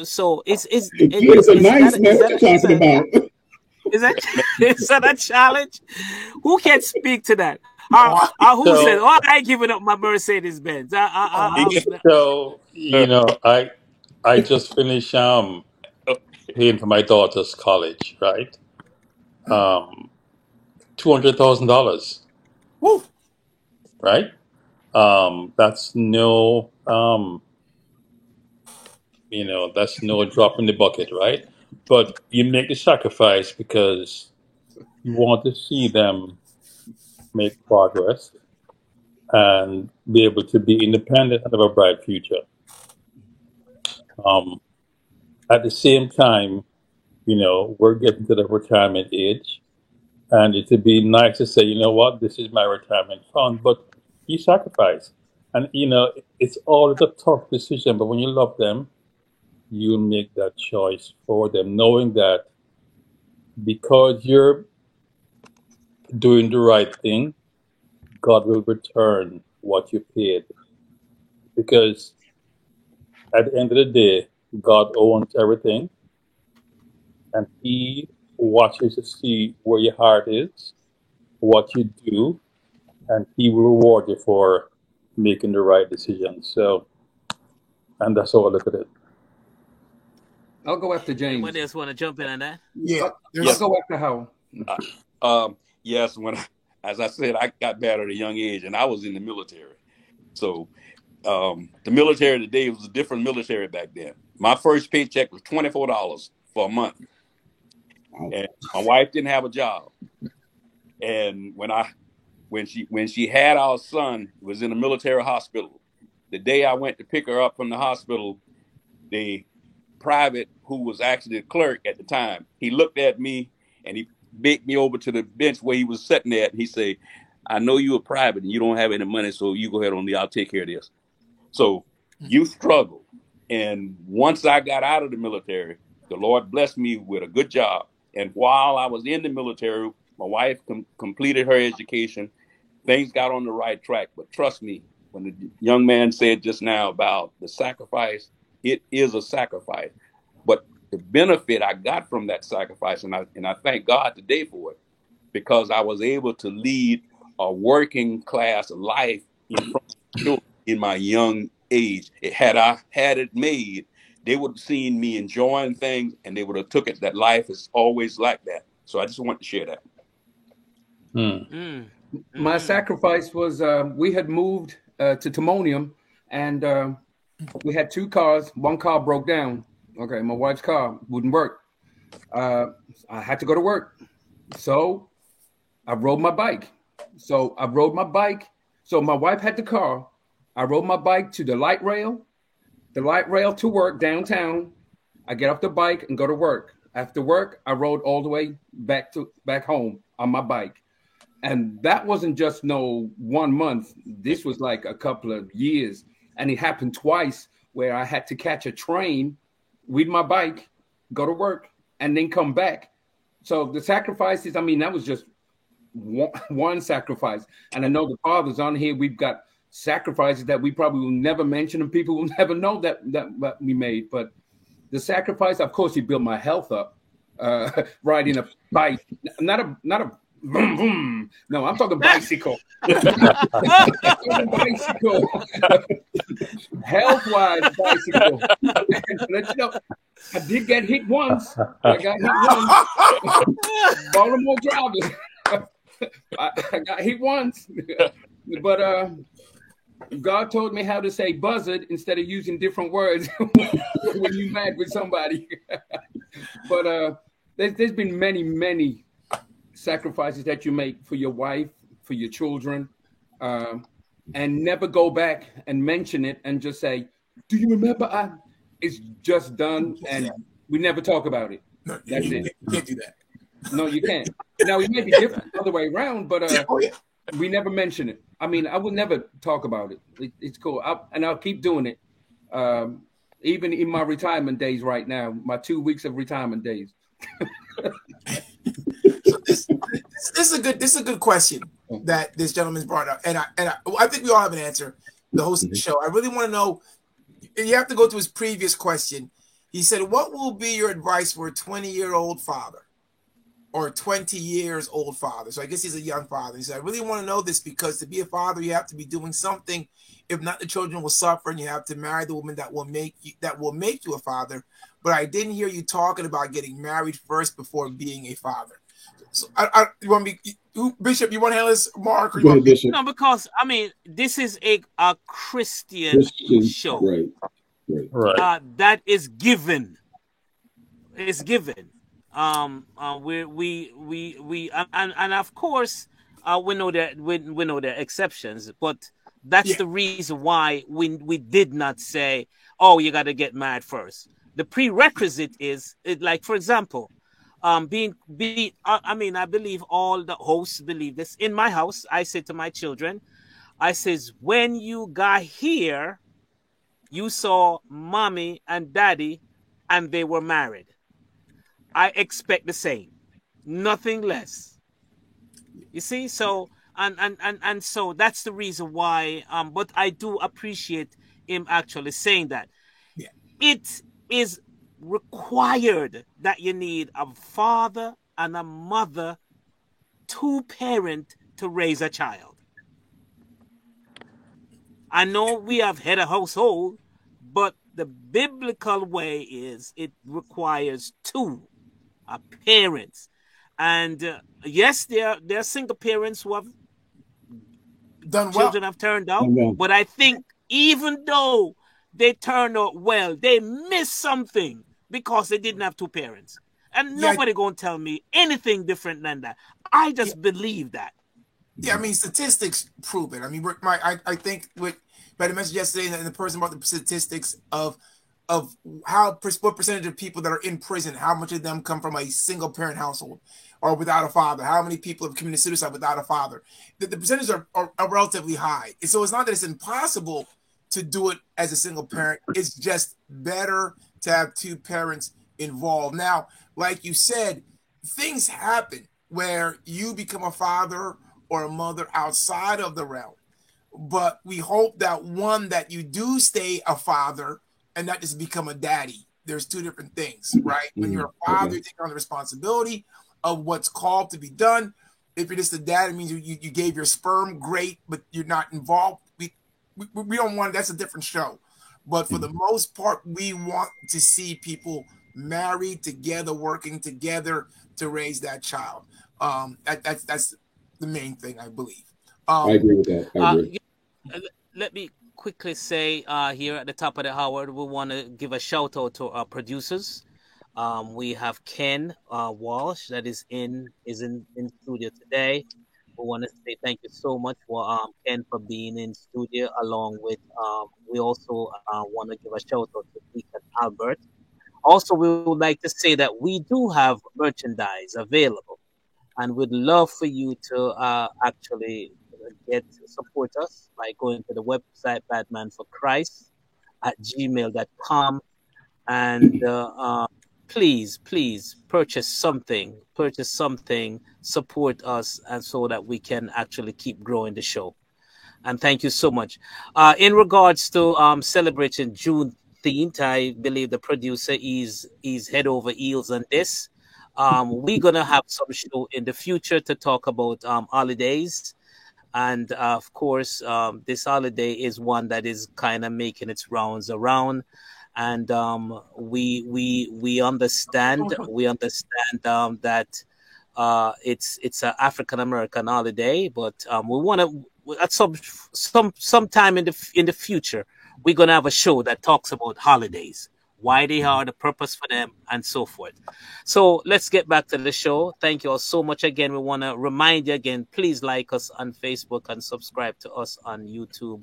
so it's a nice man. What you talking about? Is that a challenge? Who can speak to that? Who said, "Oh, I ain't giving up my Mercedes Benz"? So I just finished paying for my daughter's college, right? $200,000, Woo. right? That's no, that's no drop in the bucket, right? But you make the sacrifice because you want to see them make progress and be able to be independent and have a bright future. Um, at the same time, we're getting to the retirement age, and it'd be nice to say, you know what, this is my retirement fund, but you sacrifice. And, it's always a tough decision, but when you love them, you make that choice for them, knowing that because you're doing the right thing, God will return what you paid. Because at the end of the day, God owns everything, and He watches to see where your heart is, what you do, and He will reward you for making the right decision. So, and that's how I look at it. I'll go after James. Anyone else want to jump in on that? Yeah. I'll go after Howell. Yes, as I said, I got married at a young age, and I was in the military. So the military today was a different military back then. My first paycheck was $24 for a month, and my wife didn't have a job. And when she had our son, was in a military hospital. The day I went to pick her up from the hospital, the private who was actually the clerk at the time, he looked at me and he begged me over to the bench where he was sitting at, and he said, "I know you're a private and you don't have any money, so you go ahead on me. I'll take care of this." So you struggle. And once I got out of the military, the Lord blessed me with a good job. And while I was in the military, my wife completed her education. Things got on the right track. But trust me, when the young man said just now about the sacrifice, it is a sacrifice. But the benefit I got from that sacrifice, and I thank God today for it, because I was able to lead a working class life in front of children in my young age. Had I had it made, they would have seen me enjoying things, and they would have took it that life is always like that. So I just want to share that. My sacrifice was we had moved to Timonium, and we had two cars. One car broke down. Okay, my wife's car wouldn't work. I had to go to work. So I rode my bike. So my wife had the car. I rode my bike to the light rail to work downtown. I get off the bike and go to work. After work, I rode all the way back home on my bike. And that wasn't just 1 month. This was like a couple of years. And it happened twice where I had to catch a train with my bike, go to work, and then come back. So the sacrifices, that was just one sacrifice. And I know the fathers on here, we've got sacrifices that we probably will never mention, and people will never know that we made. But the sacrifice, of course, he built my health up, riding a bike, not a boom boom. No, I'm talking bicycle. Bicycle. Health-wise bicycle. Let you know, I did get hit once. I got hit once. Baltimore driving. I got hit once. But God told me how to say buzzard instead of using different words when you're mad with somebody. But there's been many sacrifices that you make for your wife, for your children, and never go back and mention it and just say, "Do you remember?" It's just done, and we never talk about it. No, That's it. You can't do that. No, you can't. Now, it may be different the other way around, but we never mention it. I would never talk about it. It's cool. I'll keep doing it. Even in my retirement days right now, my 2 weeks of retirement days. So this is a good question that this gentleman's brought up, and I think we all have an answer. The host of the show, I really want to know. You have to go to his previous question. He said, "What will be your advice for a 20-year-old father, or 20 years old father?" So I guess he's a young father. He said, "I really want to know this because to be a father, you have to be doing something. If not, the children will suffer, and you have to marry the woman that will make you a father. But I didn't hear you talking about getting married first before being a father." So you want me, Bishop? You want to handle this, Mark? Or you Go want ahead, me? Bishop. No, because I mean, this is a Christian show. Right. That is given. It's given. And of course, we know that we know there are exceptions, but that's the reason why we did not say, oh, you got to get married first. The prerequisite is like, for example, I mean, I believe all the hosts believe this. In my house, I say to my children, I says, when you got here, you saw mommy and daddy, and they were married. I expect the same, nothing less. You see, so and so that's the reason why. But I do appreciate him actually saying that. Yeah. It is required that you need a father and a mother, two parents to raise a child. I know we have head of household, but the biblical way is it requires two parents. And yes, there are single parents who have done children well. have turned out, but I think even though they turned out well, they missed something because they didn't have two parents. And nobody gonna tell me anything different than that. I just believe that. Yeah, I mean, statistics prove it. I mean, I think what I mentioned yesterday, and the person about the statistics of what percentage of people that are in prison, how much of them come from a single parent household or without a father? How many people have committed suicide without a father? The percentages are relatively high. And so it's not that it's impossible to do it as a single parent. It's just better to have two parents involved. Now, like you said, things happen where you become a father or a mother outside of the realm. But we hope that you do stay a father and not just become a daddy. There's two different things, right? When you're a father, you take on the responsibility of what's called to be done. If you're just a dad, it means you gave your sperm, great, but you're not involved. We don't want, that's a different show. But for the most part, we want to see people married together, working together to raise that child. That's the main thing, I believe. I agree with that. I agree. Let me quickly say here at the top of the hour, we want to give a shout out to our producers. We have Ken Walsh that is in studio today. We want to say thank you so much for Ken for being in studio, along with we also want to give a shout out to Deacon Albert. Also, we would like to say that we do have merchandise available, and we'd love for you to actually support us by going to the website batmanforchrist@gmail.com, and please purchase something, support us, and so that we can actually keep growing the show. And thank you so much. In regards to celebrating Juneteenth, I believe the producer is head over heels on this. We're gonna have some show in the future to talk about holidays. And of course, this holiday is one that is kind of making its rounds around, and we understand that it's an African American holiday, but we want to at some time in the future we're gonna have a show that talks about holidays, why they are, the purpose for them, and so forth. So let's get back to the show. Thank you all so much again. We want to remind you again, please like us on Facebook and subscribe to us on YouTube,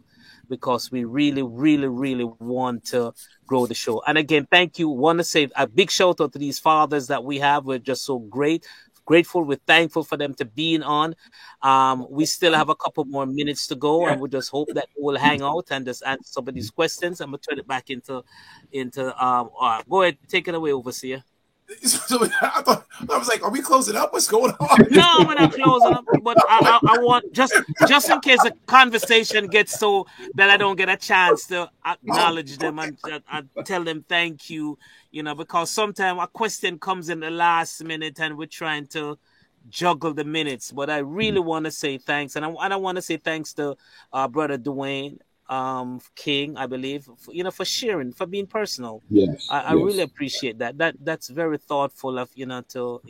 because we really want to grow the show. And again, thank you. Want to say a big shout out to these fathers that we have. We're just so grateful. We're thankful for them to being on. We still have a couple more minutes to go, and we just hope that we'll hang out and just answer some of these questions. I'm gonna turn it back into go ahead, take it away, Overseer. So I was like, are we closing up? What's going on? No, we're not closing up, but I want just in case the conversation gets so that I don't get a chance to acknowledge them and tell them thank you, because sometimes a question comes in the last minute and we're trying to juggle the minutes. But I really want to say thanks, and I want to say thanks to Brother Dwayne King, I believe, for sharing, for being personal. Yes, I really appreciate that. That's very thoughtful of to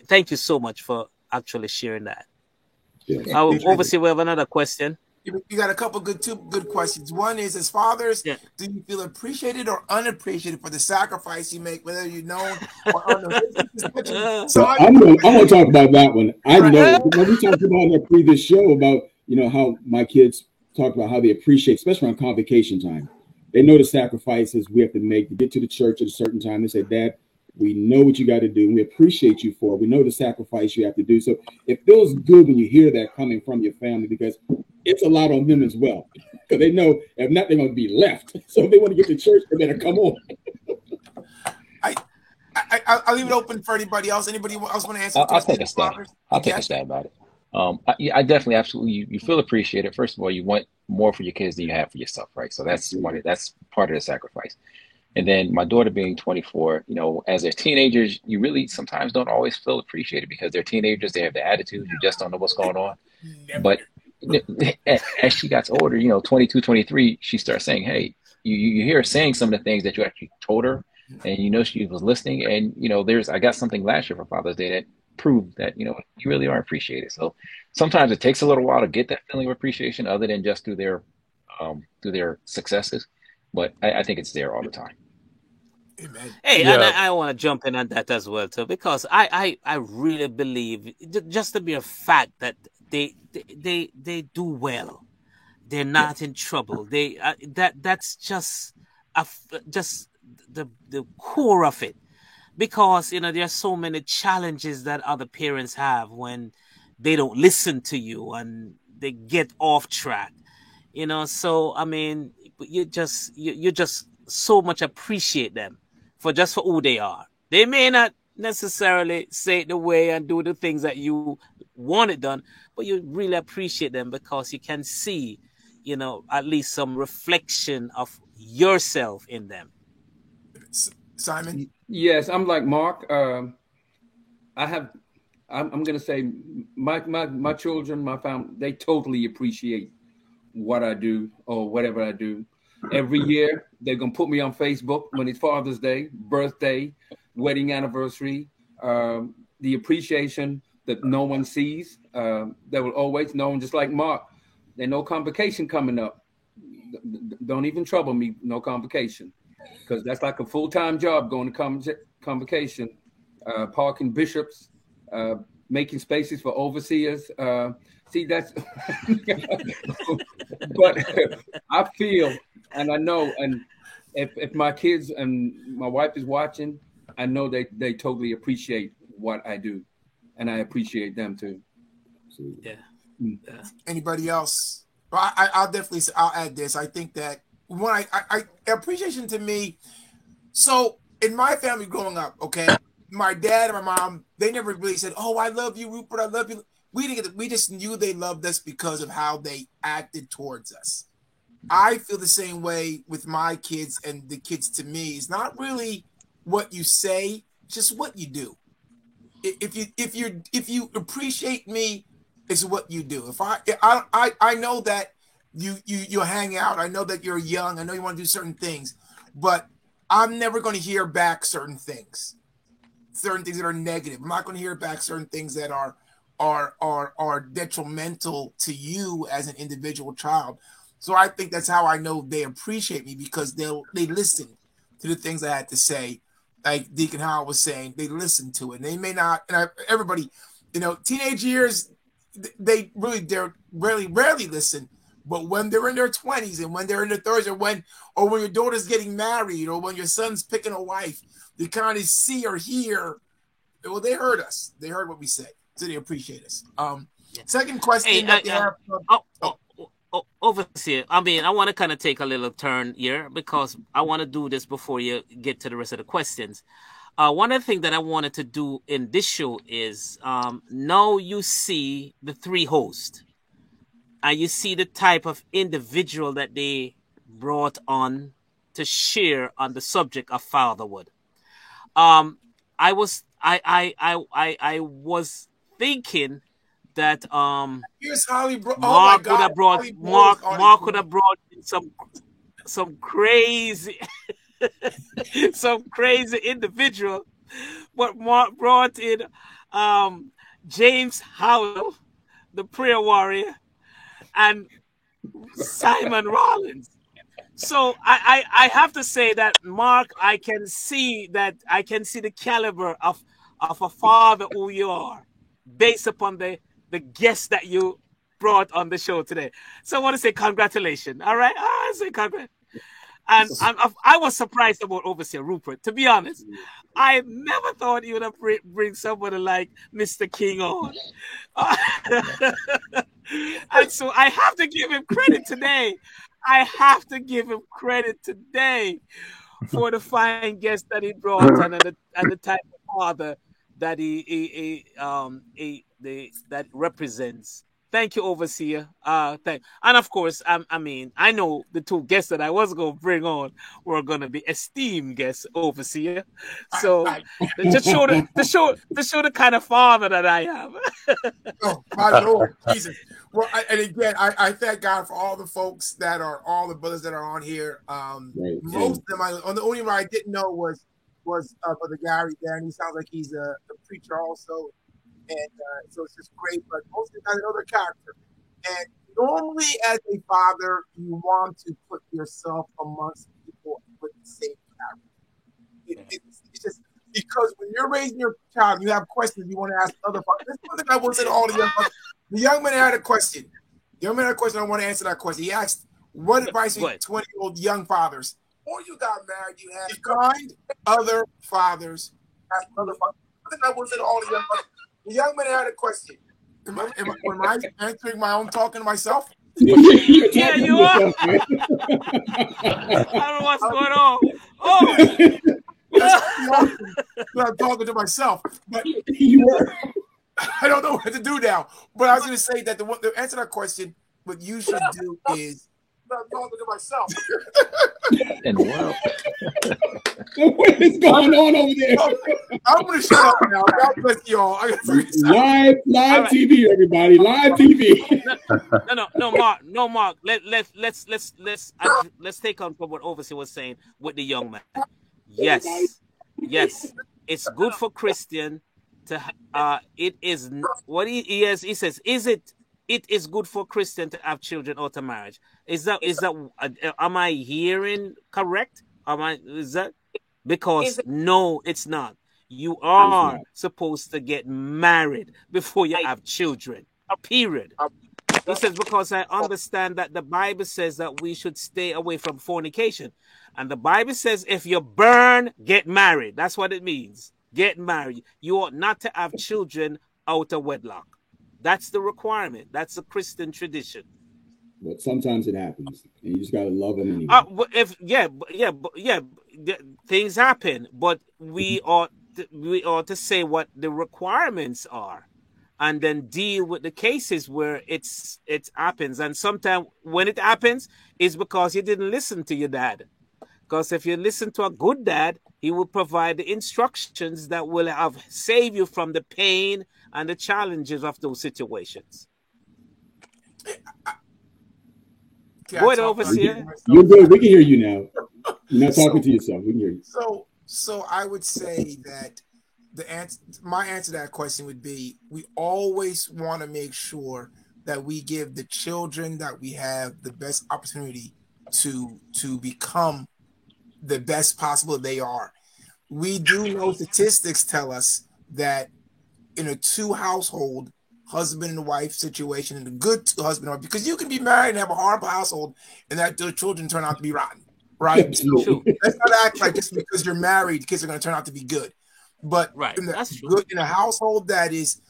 thank you so much for actually sharing that. Yes. Overseer, we have another question. You got a couple two good questions. One is, as fathers, do you feel appreciated or unappreciated for the sacrifice you make, whether you're known or unknown? So I'm going to talk about that one. I know when we talked about in our previous show about, how my kids talk about how they appreciate, especially on convocation time. They know the sacrifices we have to make to get to the church at a certain time. They say, Dad, we know what you got to do, and we appreciate you for it. We know the sacrifice you have to do. So it feels good when you hear that coming from your family, because it's a lot on them as well. Because they know if not, they're going to be left. So if they want to get to church, they better come on. I'll leave it open for anybody else. Anybody else want to answer? I'll take a stab. I'll take a stab at it. I definitely, absolutely, you feel appreciated. First of all, you want more for your kids than you have for yourself, right? So that's part of the sacrifice. And then my daughter being 24, as they're teenagers, you really sometimes don't always feel appreciated because they're teenagers. They have the attitude. You just don't know what's going on. But as she got older, 22, 23, she starts saying, hey, you hear her saying some of the things that you actually told her, and she was listening. And, I got something last year for Father's Day that proved that, you really are appreciated. So sometimes it takes a little while to get that feeling of appreciation other than just through their successes. But I think it's there all the time. Amen. Hey, and I want to jump in on that as well too, because I really believe just to be a fact that they do well, they're not in trouble. That's just the core of it, because there are so many challenges that other parents have when they don't listen to you and they get off track. So I mean, you just so much appreciate them for who they are. They may not necessarily say it the way and do the things that you want it done, but you really appreciate them because you can see, at least some reflection of yourself in them. Simon? Yes, I'm like Mark. I'm going to say my children, my family, they totally appreciate what I do or whatever I do. Every year, they're going to put me on Facebook when it's Father's Day, birthday, wedding anniversary, the appreciation that no one sees. That will always know, just like Mark, there's no convocation coming up. Don't even trouble me, no convocation, because that's like a full-time job going to convocation, parking bishops, making spaces for overseers. See, that's, but I feel, and I know, and if my kids and my wife is watching, I know they totally appreciate what I do, and I appreciate them too. Yeah. Anybody else? Well, I'll definitely say, I'll add this. I think that when I appreciation to me. So in my family growing up, okay, my dad and my mom, they never really said, "Oh, I love you, Rupert. I love you." We just knew they loved us because of how they acted towards us. I feel the same way with my kids and the kids to me. It's not really what you say, just what you do. If you appreciate me, it's what you do. If I know that you hang out, I know that you're young, I know you want to do certain things, but I'm never going to hear back certain things that are negative. I'm not going to hear back certain things that are detrimental to you as an individual child. So I think that's how I know they appreciate me, because they listen to the things I had to say. Like Deacon Howard was saying, they listen to it. And they may not, and everybody, teenage years, they rarely listen. But when they're in their 20s and when they're in their 30s, or when your daughter's getting married, or when your son's picking a wife, they kind of see or hear. Well, they heard us. They heard what we said, so they appreciate us. Second question that they have. Overseer, I mean, I want to kind of take a little turn here, because I want to do this before you get to the rest of the questions. One of the things that I wanted to do in this show is now you see the three hosts, and you see the type of individual that they brought on to share on the subject of fatherhood. I was thinking that here's Holly Mark could have brought Mark could have brought some crazy some crazy individual but Mark brought in James Howell, the prayer warrior, and Simon Rollins. So I have to say that, Mark, I can see the caliber of a father who you are based upon the guests that you brought on the show today. So I want to say congratulations. All right. I say congrats. And I was surprised about Overseer Rupert. To be honest, I never thought you would have bring somebody like Mr. King on. And so I have to give him credit today. I have to give him credit today for the fine guest that he brought and the type of father that that represents. Thank you, Overseer. And of course, I know the two guests that I was going to bring on were going to be esteemed guests, Overseer. So to show the kind of father that I am. Oh my Lord, Jesus! Well, and again, I thank God for all the folks all the brothers that are on here. Most of them, the only one I didn't know was Brother Gary there, and he sounds like he's a preacher also. And so it's just great, but most of the time another character. And normally, as a father, you want to put yourself amongst people with the same character. It's just because when you're raising your child, you have questions you want to ask other fathers. This is one thing I will say to all the young fathers. The young man had a question. I want to answer that question. He asked, "What advice do you give 20-year-old young fathers? Before you got married, you had to find other fathers, ask other fathers." One thing I will say to all the young fathers. The young man had a question. Am I answering my own talking to myself? Yeah, you are. I don't know what's going on. Oh, I'm talking to myself. But I don't know what to do now. But I was going to say that the answer to that question, what you should do is I'm talking to myself. In the world. What is going on over there? I'm going to shut up now. God bless y'all. Live right. TV, everybody. Live TV. No, Mark. Let's take on what Overseer was saying with the young man. Yes, it's good for Christian to. It is what he says. It is good for Christian to have children out of marriage. Is that? Am I hearing correct? Is that? Because no, it's not. You are supposed to get married before you have children. Period. He says, because I understand that the Bible says that we should stay away from fornication. And the Bible says if you burn, get married. That's what it means. Get married. You ought not to have children out of wedlock. That's the requirement. That's a Christian tradition. But sometimes it happens, and you just gotta love them anyway. Things happen, but we ought to say what the requirements are, and then deal with the cases where it happens. And sometimes when it happens, it's because you didn't listen to your dad. Because if you listen to a good dad, he will provide the instructions that will save you from the pain and the challenges of those situations. Go ahead, Overseer. You're good. We can hear you now. You're not talking to yourself. We can hear you. So I would say that my answer to that question would be: we always want to make sure that we give the children that we have the best opportunity to become the best possible they are. We do know statistics tell us that in a two-household husband and wife situation, and a good husband and wife, because you can be married and have a horrible household and that the children turn out to be rotten, right? So let's not act like just because you're married, kids are going to turn out to be good. But in a household that is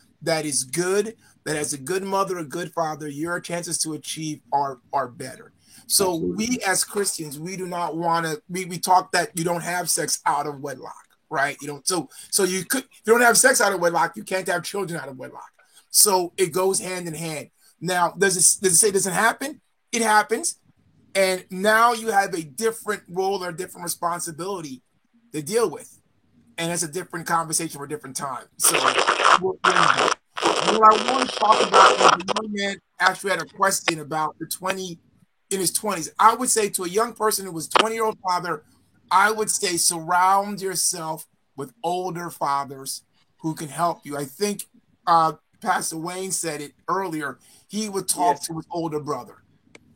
good, that has a good mother, a good father, your chances to achieve are better. So we as Christians, we do not want to. We talk that you don't have sex out of wedlock, right? You don't. So you could. If you don't have sex out of wedlock, you can't have children out of wedlock. So it goes hand in hand. Now, does it say it doesn't happen? It happens, and now you have a different role or a different responsibility to deal with, and it's a different conversation for a different time. So what I want to talk about is the young man actually had a question about the 20 in his 20s. I would say to a young person who was 20-year-old father, I would say surround yourself with older fathers who can help you. I think Pastor Wayne said it earlier. He would talk to his older brother.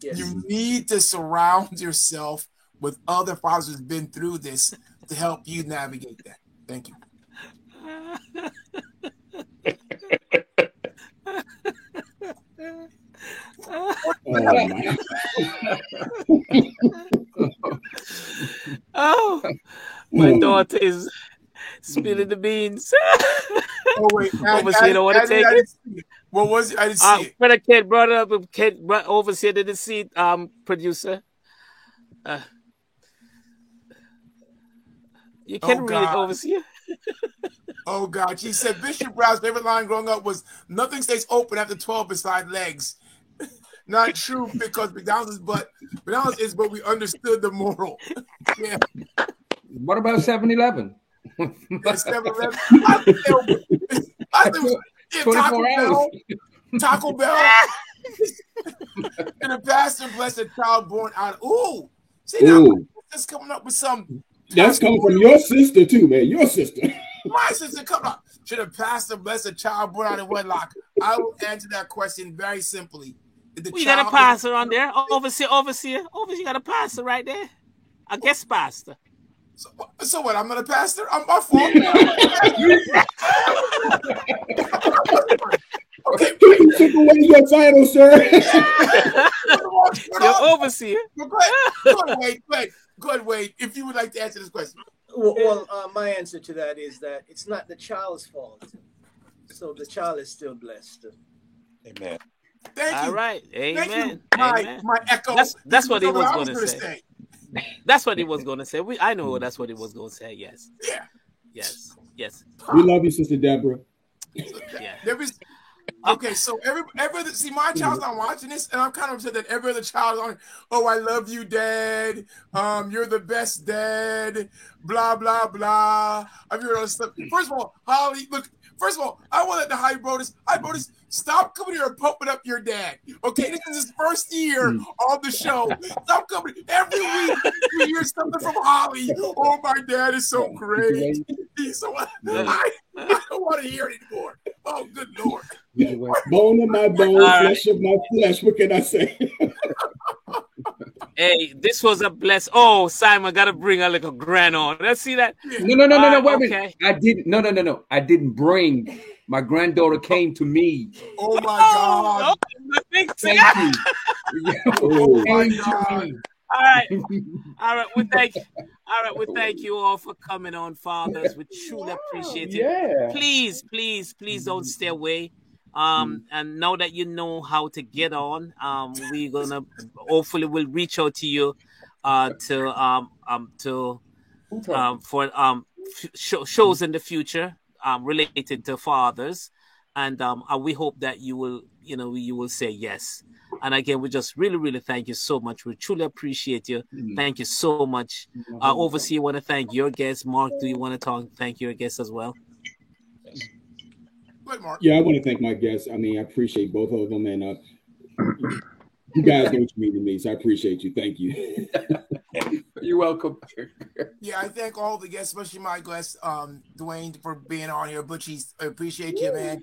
Yes. You need to surround yourself with other fathers who've been through this to help you navigate that. Thank you. Oh, my daughter is spilling the beans. Oh wait, Overseer don't want to take it. What was it? I didn't see it. Brother Kid brought it up. Kid Overseer didn't see it. Producer. You can read it, Overseer. Oh God, she said Bishop Brown's favorite line growing up was "Nothing stays open after 12 beside legs." Not true, because McDonald's is, but we understood the moral. Yeah. What about 7-Eleven? 7-Eleven. I think 24 hours. Taco Bell. And the pastor blessed a child born out. Ooh, see now, that's coming up with some. That's coming from your sister too, man. Your sister. My sister, come on. Should a pastor bless a child born out of wedlock? I will answer that question very simply. You got a pastor on there, overseer. You got a pastor right there. A guest pastor. So what? I'm not a pastor. I'm my fault. Okay, you took away your title, sir. You're overseer. Go ahead, Wade. If you would like to answer this question. Well, my answer to that is that it's not the child's fault. So the child is still blessed. Amen. Thank you. All right. Amen. Thank you. My echo. That's what he was going to say. That's what he was going to say. I know that's what he was going to say. Yes. Yeah. Yes. We love you, Sister Deborah. Yeah. Okay, so every see, my child's not watching this, and I'm kind of upset that every other child is on. Oh, I love you, Dad. You're the best dad. Blah blah blah. I've heard all this stuff. First of all, Holly, look. First of all, I want to high Brodus. Stop coming here and pumping up your dad. Okay, this is his first year on the show. Stop coming every week. We hear something from Holly. Oh, my dad is so great. So I don't want to hear it anymore. Oh, good Lord. Bone of my bone, flesh of my flesh. What can I say? Hey, this was a bless. Oh, Simon, gotta bring a little grand on. Let's see that. No. Wait a minute. I didn't. No. I didn't bring. My granddaughter came to me. Oh my God! Thank you. Oh my God! All right. We thank you all for coming on, fathers. We truly appreciate it. Yeah. Please don't stay away. And now that you know how to get on, we're gonna hopefully we'll reach out to you for shows in the future related to fathers, and we hope that you will say yes. And again, we just really thank you so much. We truly appreciate you. Thank you so much. Overseer, want to thank your guests. Mark, do you want to thank your guests as well? Yeah, I want to thank my guests. I mean, I appreciate both of them, and you guys know what you mean to me, so I appreciate you. Thank you. You're welcome. Yeah, I thank all the guests, especially my guest, Dwayne, for being on here. Butchie, I appreciate you, man.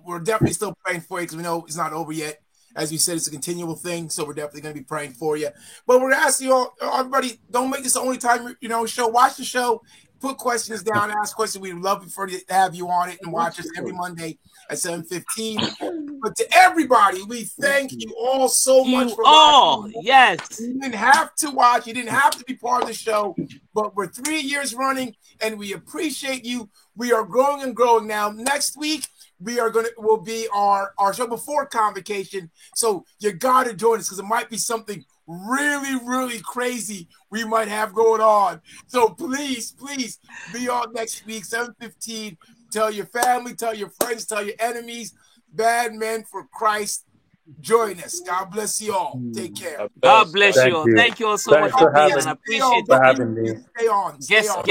We're definitely still praying for you because we know it's not over yet. As you said, it's a continual thing, so we're definitely going to be praying for you. But we're asking you all, everybody, don't make this the only time show. Watch the show. Put questions down, ask questions. We'd love to have you on it and watch us every Monday at 7:15. But to everybody, we thank you all so much for watching. Yes. You didn't have to watch. You didn't have to be part of the show. But we're 3 years running, and we appreciate you. We are growing and growing now. Next week, will be our show before Convocation. So you got to join us because it might be something really crazy we might have going on. So please be on next week, 7:15. Tell your family, tell your friends, tell your enemies. Bad Men for Christ. Join us. God bless you all. Take care. God bless you all. Thank you all so much for being on. I appreciate for having me. Stay on. Stay on.